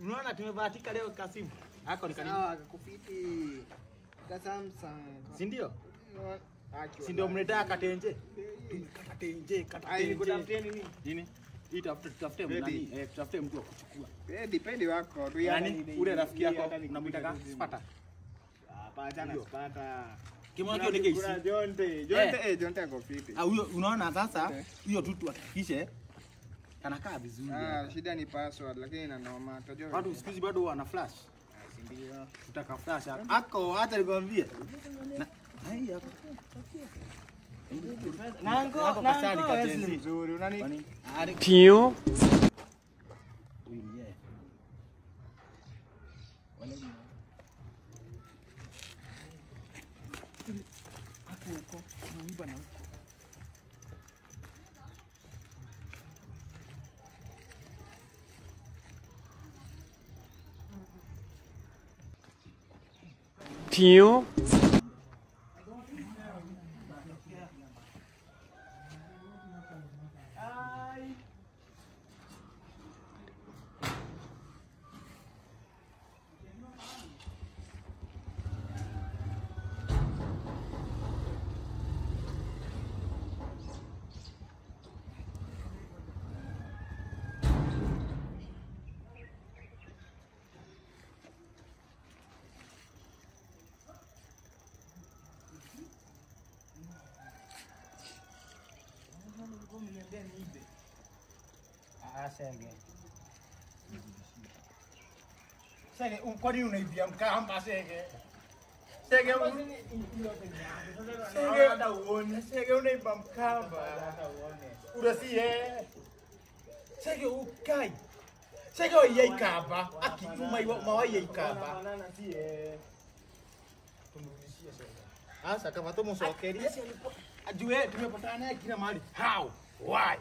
Unaona tumebahatika leo Kasimu. Hako ni kanini? Akakufiti ka Samsung. Si ndio? Si ndio mnataka katenje? Katenje. Nikutafutie nini? Nini? Hii tafute nani? Tafute mtu wa kuchukua. Depende wako. Yaani ule rafiki yako unamwita Spata. Hapana Spata. Kimwakio ndege hizi. Kuna Jonte akofiti. Huyo unaona sasa hiyo tu tuhakikishe anakaa vizuri. Shida ni password lakini ina noma. Utajua. Watu siku hizi bado wana flash. Si ndio? Tutaka flash hako hata nikwambie. Hai hapo. Nango Wewe mzuri. Unani? Tio. Tio. Sege, kwa nini unaibia mkamba Sege? Sege hata uone. Sege unaiba mkamba. Urasie. Sege ukai. Sege wai kaba. Akituma mawai kaba. Tumrudishie Sege. Asa kama tomo sokeria. Ajue tumepatana naye kila mahali. How? Why?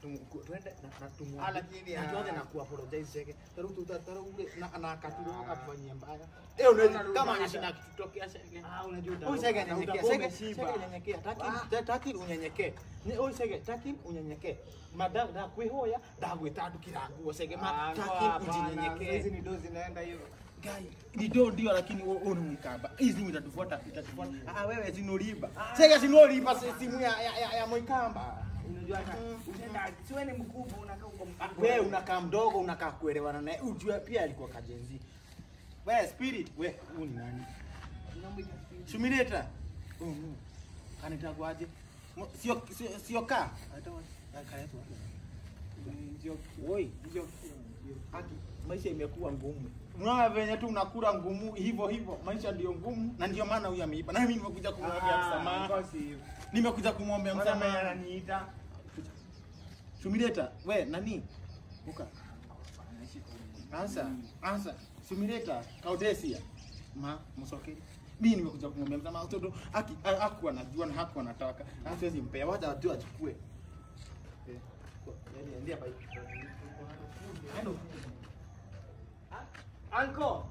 Tuende na tumwambie Lakini tuanze na kuapologize Sege. Taru ule na akatiro akafanyia mbaya. Unaweza kama anashinda kitutokea Sege. Unajua huyu Sege anyenyekea. Sege anyenyekea. Taki unyenyekee. Ni huyu Sege taki unyenyekee. Madam da kwehoya da gwetatu kiranguo Sege taki unyenyekee. Hizi ni dozi naenda hiyo. Ni ndio lakini wewe ni mkaba. Hizi itatufuata. Wewe zinoliba. Sege zinoliba simu ya Moikamba. Unajua unaenda siwe ni mkubwa unakaa huko mkubwa. Wewe unakaa mdogo unakaa kuelewana naye. Ujue pia alikuwa kajenzi. Wewe Spirit, wewe huyu ni nani? Shumileta. Kanitagwaje? Sio ka. Kanaitwa. Ndio. Oi, ndio. Haki maisha imekuwa ngumu. Unaona venye tu unakula ngumu hivyo maisha ndio ngumu na ndio maana huyu ameiba. Na mimi nimekuja kumwambia msamaha. Nimekuja kumwambia msamaha ananiita. Shumileta, we nani? Uka. Ansa. Shumileta, Kaudesia. Msokeri. Mimi nimekuja kumwambia msamaha mtoto hakuwa anajua na hakuwa anataka. Siwezi mpea wacha watu achukue. Yaani ndia bike. Anko.